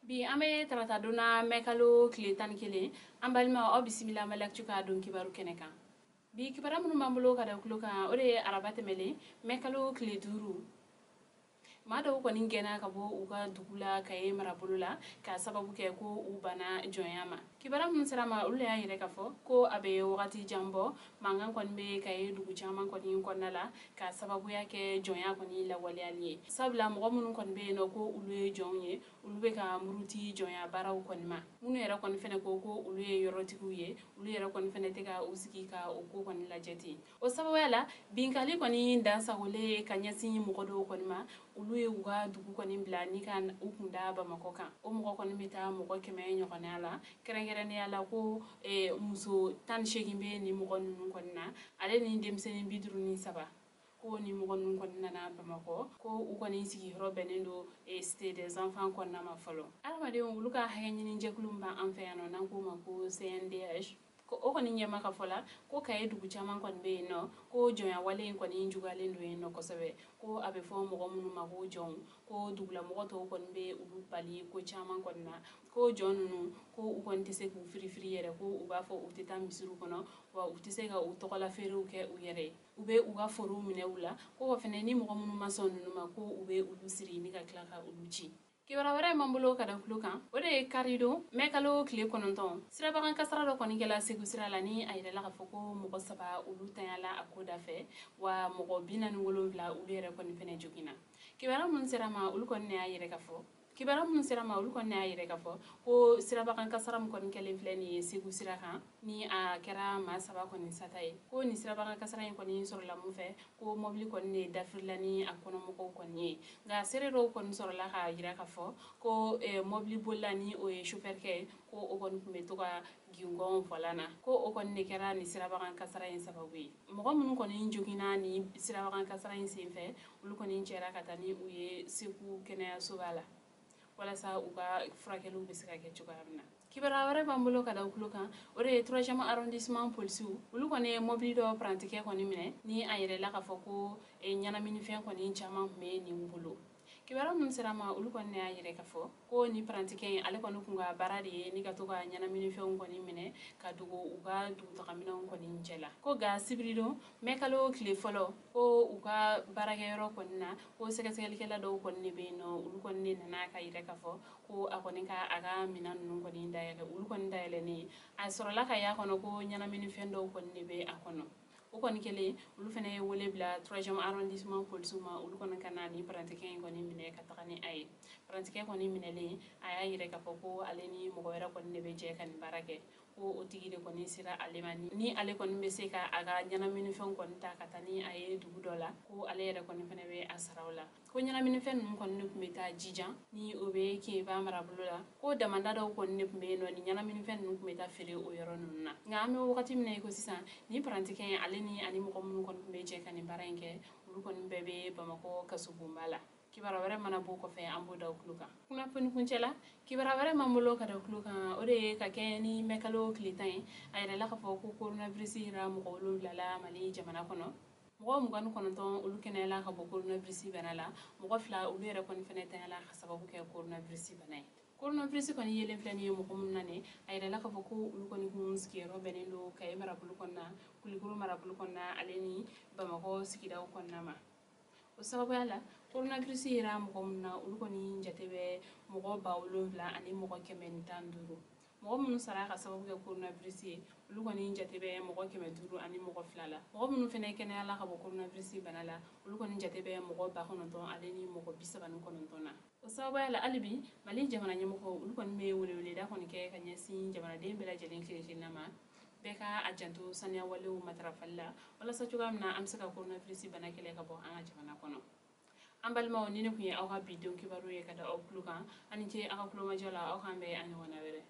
Bi ame tarata dona mekalo kile tan kelen an balima o bisimila malak cuka don kibaru kɛnɛ kan bi kibara minnu b'an bolo ka da kulo kan o de ye araba tɛmɛlen mekalo kile 5 maa dɔw kɔni gɛnna ka bɔ u ka dugu la ka ye marabolo la ka sababu kɛ ko u bana jɔnya ma kibara minnu sera ma olu y'a yɛrɛ ka fɔ ko a bɛ wagati jan bɔ mankan kɔni bɛ ka ye dugu caman kɔni kɔnɔna la ka sababuya kɛ jɔnya kɔni lawaleyali ye sabula mɔgɔ minnu kɔni bɛ yen nɔ ko olu ye jɔnw ye olu bɛ ka muruti jɔnya baaraw kɔni ma minnu yɛrɛ kɔni fɛnɛ ko olu ye yɔrɔtigiw ye olu yɛrɛ kɔni fɛnɛ tɛ ka u sigi ka o ko kɔni lajɛ ten o sababuya la binkali kɔni dansagolen ka ɲɛsin mɔgɔ dɔw kɔni ma olu ye u ka dugu kɔni bila ni ka u kun da Bamakɔ kan o mɔgɔ kɔni bɛ taa mɔgɔ 100 ɲɔgɔnna la kɛrɛnkɛrɛnnenya la ko muso 18 bɛ ni mɔgɔ ninnu kɔni na ale ni denmisɛnnin 53 ko ni mɔgɔ ninnu kɔni nana Bamakɔ ko u kɔni sigiyɔrɔ bɛnnen don Cité des enfants kɔnɔna ma fɔlɔ adamadenw olu ka hakɛ ɲini jɛkulu min b'an fɛ yan nɔ n'an k'o ma ko CNDH ko o kɔni ɲɛma ka fɔ la ko Kaye dugu caman kɔni bɛ yen nɔ ko jɔnya wale in kɔni juguyalen don yen nɔ kosɛbɛ ko a bɛ fɔ mɔgɔ minnu ma ko jɔnw ko dugulamɔgɔ tɔw kɔni bɛ olu bali ko caman kɔni na ko jɔn ninnu ko u kɔni tɛ se k'u firifiri yɛrɛ ko u b'a fɔ u tɛ taa misiriw kɔnɔ wa u tɛ se ka u tɔgɔla feerew kɛ u yɛrɛ ye u bɛ u ka forow minɛ u la ko wa fɛnɛ ni mɔgɔ minnu ma sɔn ninnu ma ko u bɛ olu siri ni ka tila ka olu ci kibara wɛrɛ m'an bolo ka da kulo kan o de ye karidon mɛkalo tile 9 sirabakan kasara dɔ kɔni kɛla Segu sira la ni a yirala ka fɔ ko mɔgɔ 3 olu tanyala a ko da fɛ wa mɔgɔ 47 olu yɛrɛ kɔni fɛnɛ joginna kibara minnu sera ma olu kɔni y'a yɛrɛ ka fɔ kibara minnu sera ma olu kɔni y'a yɛrɛ ka fɔ ko sirabakan kasara min kɔni kɛlen filɛ nin ye Segu sira kan ni a kɛra maa 3 kɔni sata ye ko ni sirabakan kasara in kɔni sɔrɔla mun fɛ ko mobili kɔni de dafirila ni a kɔnɔmɔgɔw kɔni ye nka seere dɔw kɔni sɔrɔla ka yira ka fɔ ko mobili bolila ni o ye chauffeur kɛ ko o kɔni tun bɛ to ka gingɔn volant na ko o kɔni de kɛra ni sirabakan kasara in sababu ye mɔgɔ minnu kɔni joginna ni sirabakan kasara in senfɛ olu kɔni cɛra ka taa ni u ye Segu kɛnɛyasoba la walasa u ka furakɛliw bɛ se ka kɛ cogoya min na kibara wɛrɛ b'an bolo ka da kulo kan o de ye 3e arrondissement polisiw olu kɔni ye mobili dɔ prantikɛ kɔni minɛ ni a yɛrɛla ka fɔ ko ɲɛnaminifɛn kɔni caman tun bɛ nin bolo kibara minnu sera ma olu kɔni y'a yɛrɛ ka fɔ ko ni prantikɛ in ale kɔni kun ka baara de ye ni ka to ka ɲɛnaminifɛnw kɔni minɛ ka dogo u ka dugutagaminɛnw kɔni cɛ la ko ga sibiridon mɛkalo tile fɔlɔ ko u ka baarakɛyɔrɔ kɔni na ko sɛgɛsɛgɛlikɛla dɔw kɔni de bɛ yen nɔ olu kɔni de nana ka yɛrɛ ka fɔ ko a kɔni ka a ka minɛn ninnu kɔni dayɛlɛ olu kɔni dayɛlɛnen a sɔrɔla ka y'a kɔnɔ ko ɲɛnaminifɛn dɔw kɔni de bɛ a kɔnɔ o kɔni kɛlen olu fɛnɛ ye wele bila 3e arrondissement polisiw ma olu kɔni ka na ni prantikɛ in kɔni minɛ ka taga ni a ye prantikɛ kɔni minɛlen a y'a yɛrɛ ka fɔ ko ale ni mɔgɔ wɛrɛ kɔni de bɛ jɛ ka nin baara kɛ ko o tigi de kɔni sera ale ma ni ale kɔni bɛ se ka a ka ɲɛnaminifɛnw kɔni ta ka taa ni a ye dugu dɔ la ko ale yɛrɛ kɔni fɛnɛ bɛ a sara o la ko ɲɛnaminifɛn ninnu kɔni de tun bɛ taa Jijan ni o bɛ Keba marabolo la ko damanda dɔw kɔni de tun bɛ yen nɔ ni ɲɛnaminifɛn ninnu tun bɛ taa feere o yɔrɔ ninnu na nka an bɛ wagati min na i ko sisan ni prantikɛ in ale ni mɔgɔ minnu kɔni tun bɛ jɛ ka nin baara in kɛ olu kɔni bɛɛ bɛ Bamakɔ kasobonba la kibara wɛrɛ mana bɔ kɔfɛ an b'o da kulo kan kunnafoni kuncɛ la kibara wɛrɛ m'an bolo ka da kulo kan o de ye ka kɛ ni mɛkalo tile 10 ye a yɛrɛla ka fɔ ko coronavirus yera mɔgɔ 7 la Mali jamana kɔnɔ mɔgɔ 29 olu kɛnɛyala ka bɔ coronavirus bana la mɔgɔ 2 olu yɛrɛ kɔni fɛnɛ tanyala ka sababu kɛ coronavirus bana ye coronavirus kɔni yelen filɛ nin ye mɔgɔ minnu na nin a yɛrɛla ka fɔ ko olu kɔni kun sigiyɔrɔ bɛnnen don Kaye marabolo kɔnɔna Kulikoro marabolo kɔnɔna ale ni Bamakɔ sigidaw kɔnɔna ma o sababuya la coronavirus yera mɔgɔ minnu na olu kɔni jate bɛ mɔgɔ 7000 ani mɔgɔ 115 mɔgɔ minnu sara ka sababu kɛ coronavirus ye olu kɔni jate bɛ mɔgɔ 500 ani mɔgɔ 2 la mɔgɔ minnu fɛnɛ kɛnɛyala ka bɔ coronavirus bana la olu kɔni jate bɛ mɔgɔ 90 ale ni mɔgɔ 39 na o sababuya la hali bi Mali jamana ɲɛmɔgɔ olu kɔni bɛ weleweleda kɔni kɛ ka ɲɛsin jamanaden bɛɛ lajɛlen kelen-kelenna ma bɛɛ ka a janto saniya walew matarafali la walasa cogoya min na an bɛ se ka coronavirus bana kɛlɛ ka bɔ an ka jamana kɔnɔ an balimaw ni ne kun ye aw ka bi don kibaru ye ka da aw kulo kan ani ce aw ka kulomajɔ la aw k'an bɛn a ɲɔgɔnna wɛrɛ